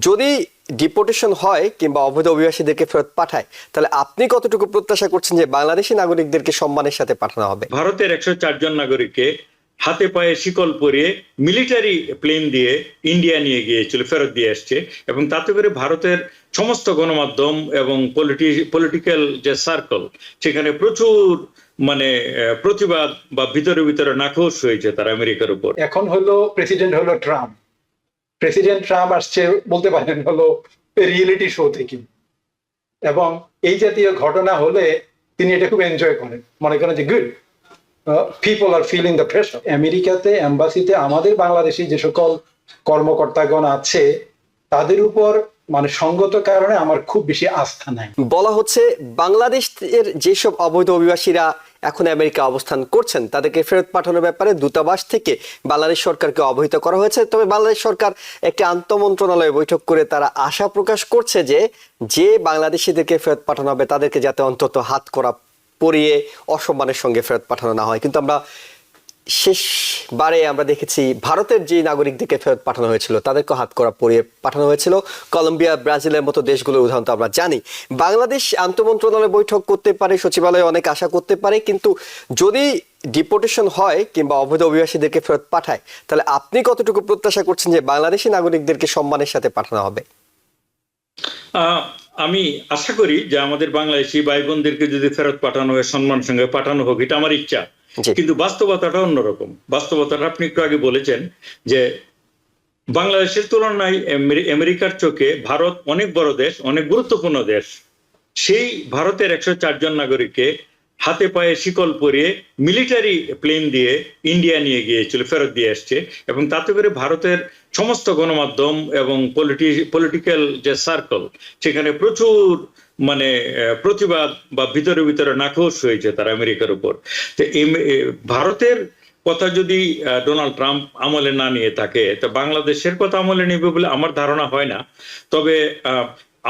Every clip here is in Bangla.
যদি ডিপোর্টেশন হয় কিংবা অবৈধ অভিবাসীদেরকে ফেরত পাঠায়, তাহলে আপনি কতটুকু প্রত্যাশা করছেন যে বাংলাদেশি নাগরিকদেরকে সম্মানের সাথে পাঠানো হবে? ভারতের 104 জন নাগরিককে হাতে পায়ে শিকল পরিয়ে মিলিটারি প্লেন দিয়ে ইন্ডিয়া নিয়ে গিয়েছিল, ফেরত দিয়ে আসছে। এবং তাতে করে ভারতের সমস্ত গণমাধ্যম এবং পলিটিক্যাল যে সার্কেল, সেখানে প্রচুর প্রতিবাদ বা ভিতরে ভিতরে নাখোশ হয়েছে তারা আমেরিকার উপর। এখন হলো প্রেসিডেন্ট হলো ট্রাম্প। প্রেসিডেন্ট ট্রাম্প আসছে বলতে পারেন হলো রিয়েলিটি শো থেকে, এবং এই জাতীয় ঘটনা হলে তিনি এটা খুব এনজয় করেন, মনে করেন যে good people are feeling the pressure. আমেরিকাতে এম্বাসিতে আমাদের বাংলাদেশি যে সকল কর্মকর্তাগণ আছে তাদের উপর সঙ্গত কারণে আমার খুব বেশি আস্থা নাই। বলা হচ্ছে বাংলাদেশের যেসব অবৈধ অভিবাসীরা এখন আমেরিকা অবস্থান করছেন তাদেরকে ফেরত পাঠানোর ব্যাপারে দূতাবাস থেকে বাংলাদেশ সরকারকে অবহিত করা হয়েছে। তবে বাংলাদেশ সরকার একটি আন্তঃমন্ত্রণালয় বৈঠক করে তারা আশা প্রকাশ করছে যে বাংলাদেশিদেরকে ফেরত পাঠানো হবে তাদেরকে যাতে অন্তত হাতকড়া পরিয়ে অসম্মানের সঙ্গে ফেরত পাঠানো না হয়। কিন্তু আমরা শেষবারে আমরা দেখেছি ভারতের যে নাগরিকদেরকে ফেরত পাঠানো হয়েছিল তাদেরকে হাতকড়া পরিয়ে পাঠানো হয়েছিল। কলম্বিয়া, ব্রাজিলের মতো দেশগুলোর উদাহরণ তো আমরা জানি। বাংলাদেশ আন্তঃমন্ত্রণালয় বৈঠক করতে পারে, সচিবালয়ে অনেক আশা করতে পারে, কিন্তু যদি ডিপোর্টেশন হয় কিংবা অবৈধ অভিবাসীদেরকে ফেরত পাঠায়, তাহলে আপনি কতটুকু প্রত্যাশা করছেন যে বাংলাদেশি নাগরিকদেরকে সম্মানের সাথে পাঠানো হবে? আমি আশা করি যে আমাদের বাংলাদেশি ভাই বোনদেরকে যদি ফেরত পাঠানো হয়, সম্মান সঙ্গে পাঠানো হোক, এটা আমার ইচ্ছা। কিন্তু বাস্তবতাটা অন্যরকম। বাস্তবতাটা আপনি একটু আগে বলেছেন যে বাংলাদেশের তুলনায় আমেরিকার চোখে ভারত অনেক বড় দেশ, অনেক গুরুত্বপূর্ণ দেশ। সেই ভারতের 104 জন নাগরিককে হাতে পায়ে শিকল পরিয়ে মিলিটারি প্লেন দিয়ে ইন্ডিয়া নিয়ে গিয়েছিল, ফেরত দিয়ে আসছে। এবং তাতে করে ভারতের সমস্ত গণমাধ্যম এবং পলিটিক্যাল যে সার্কেল, সেখানে প্রচুর প্রতিবাদ বা ভিতরে ভিতরে নাখোশ হয়েছে তারা আমেরিকার উপর। তো ভারতের কথা যদি ডোনাল্ড ট্রাম্প আমলে না নিয়ে থাকে, তো বাংলাদেশের কথা আমলে নেবে বলে আমার ধারণা হয় না। তবে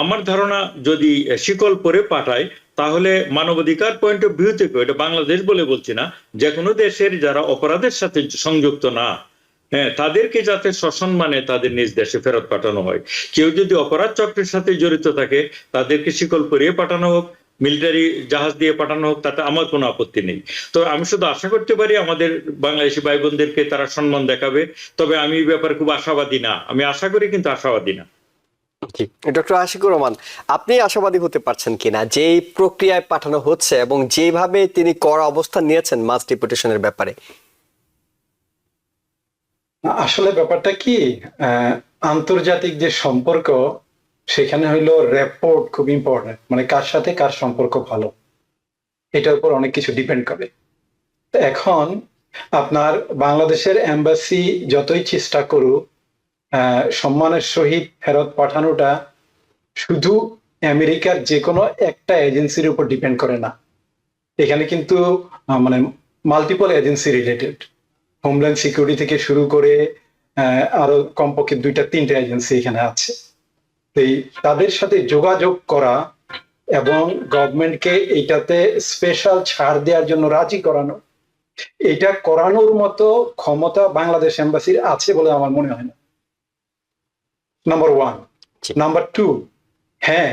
আমার ধারণা যদি শিকল পরে পাঠায়, তাহলে মানবাধিকার পয়েন্ট অফ ভিউ থেকে, এটা বাংলাদেশ বলে বলছি না, যে কোনো দেশের যারা অপরাধের সাথে সংযুক্ত না, হ্যাঁ, তাদেরকে যাতে সসম্মানে তাদের নিজ দেশে ফেরত পাঠানো হয়। কেউ যদি অপরাধ চক্রের সাথে জড়িত থাকে, তাদেরকে শিকল পরিয়ে পাঠানো হোক, মিলিটারি জাহাজ দিয়ে পাঠানো হোক, তাতে আমার কোনো আপত্তি নেই। তো আমি শুধু আশা করতে পারি আমাদের বাংলাদেশি ভাই বোনদেরকে তারা সম্মান দেখাবে। তবে আমি এই ব্যাপারে খুব আশাবাদী না। আমি আশা করি কিন্তু আশাবাদী না। ডক্টর আশিকুর রহমান, আপনি আশাবাদী হতে পারছেন কিনা যে এই প্রক্রিয়ায় পাঠানো হচ্ছে এবং যেভাবে তিনি কড়া অবস্থান নিয়েছেন মাস ডিপোর্টেশনের ব্যাপারে? আসলে ব্যাপারটা কি, আন্তর্জাতিক যে সম্পর্ক, সেখানে হইলো রেপোর্ট খুব ইম্পর্টেন্ট। কার সাথে কার সম্পর্ক ভালো, এটার উপর অনেক কিছু ডিপেন্ড করে। তো এখন আপনার বাংলাদেশের এম্বাসি যতই চেষ্টা করুক, সম্মানের সহিত ফেরত পাঠানোটা শুধু আমেরিকার যে কোনো একটা এজেন্সির উপর ডিপেন্ড করে না। এখানে কিন্তু multiple agency related, homeland security থেকে শুরু করে আরো কমপক্ষে 2-3টে এজেন্সি এখানে আছে। তাদের সাথে যোগাযোগ করা এবং গভর্নমেন্টকে এইটাতে স্পেশাল ছাড় দেওয়ার জন্য রাজি করানো, এটা করানোর মতো ক্ষমতা বাংলাদেশ এম্বাসির আছে বলে আমার মনে হয় না। নাম্বার 1। নাম্বার 2, হ্যাঁ,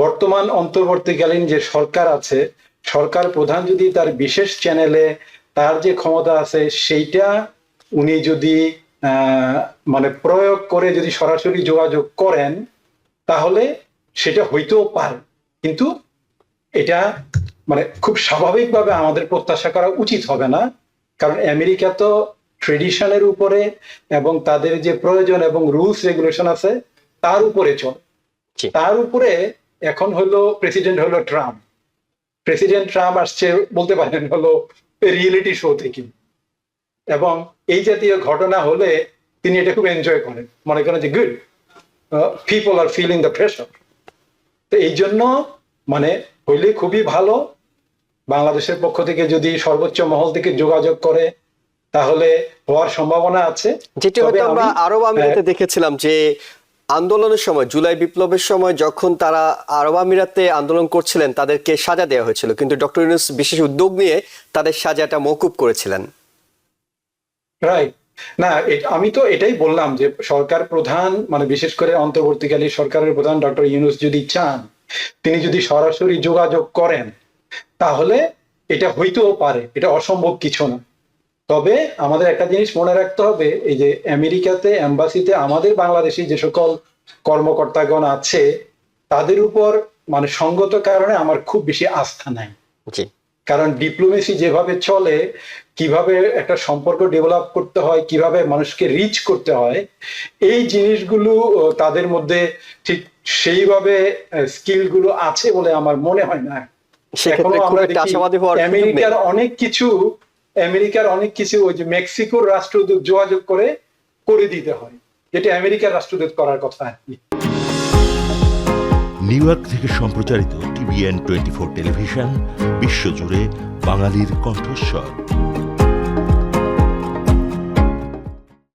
বর্তমান অন্তর্বর্তীকালীন যে সরকার আছে, সরকার প্রধান যদি তার বিশেষ চ্যানেলে তার যে ক্ষমতা আছে সেইটা উনি যদি প্রয়োগ করে যদি সরাসরি যোগাযোগ করেন, তাহলে সেটা হইতেও পারে। কিন্তু এটা খুব স্বাভাবিকভাবে আমাদের প্রত্যাশা করা উচিত হবে না, কারণ আমেরিকা তো ট্রেডিশনের উপরে এবং তাদের যে প্রয়োজন এবং রুলস রেগুলেশন আছে তার উপরে চলে। তার উপরে এখন হলো প্রেসিডেন্ট হলো ট্রাম্প। প্রেসিডেন্ট ট্রাম্প আসছে বলতে পারেন হলো রিয়েলিটি শো থেকে, এবং এই জাতীয় ঘটনা হলে তিনি এটা খুব এনজয় করেন, মনে করেন যে good people are feeling the pressure. তো এই জন্য হইলে খুবই ভালো। বাংলাদেশের পক্ষ থেকে যদি সর্বোচ্চ মহল থেকে যোগাযোগ করে, তাহলে হওয়ার সম্ভাবনা আছে। যেটি হয়তো আমরা আরব আমিরাতে দেখেছিলাম যে আন্দোলনের সময়, জুলাই বিপ্লবের সময় যখন তারা আরব আমিরাতে আন্দোলন করছিলেন, তাদেরকে সাজা দেওয়া হয়েছিল, কিন্তু ডক্টর ইউনূস বিশেষ উদ্যোগ নিয়ে তাদের সাজাটা মওকুফ করেছিলেন। রাইট। না, আমি তো এটাই বললাম যে সরকার প্রধান, মানে বিশেষ করে অন্তর্বর্তীকালীন সরকারের প্রধান ডক্টর ইউনূস যদি চান, তিনি যদি সরাসরি যোগাযোগ করেন, তাহলে এটা হইতেও পারে, এটা অসম্ভব কিছু না। তবে আমাদের একটা জিনিস মনে রাখতে হবে, এই যে আমেরিকাতে এম্বাসিতে আমাদের বাংলাদেশি যে সকল কর্মকর্তাগণ আছে, তাদের উপর মানে সঙ্গত কারণে আমার খুব বেশি আস্থা নাই। জি, কারণ ডিপ্লোমেসি যেভাবে চলে, কিভাবে একটা সম্পর্ক ডেভেলপ করতে হয়, কিভাবে মানুষকে রিচ করতে হয়, এই জিনিসগুলো তাদের মধ্যে ঠিক সেইভাবে স্কিল গুলো আছে বলে আমার মনে হয় না। সেক্ষেত্রে এখনো খুব আমরা একটা দেখি আশাবাদী হওয়ার সুযোগ নেই। আমেরিকার অনেক কিছু ওই যে মেক্সিকোর রাষ্ট্রদূত যোগাযোগ করে দিতে হয়, যেটা আমেরিকার রাষ্ট্রদূত করার কথা আর কি। নিউ ইয়র্ক থেকে সম্প্রচারিত TVN 24 টেলিভিশন বিশ্বজুড়ে বাঙালির কণ্ঠস্বর।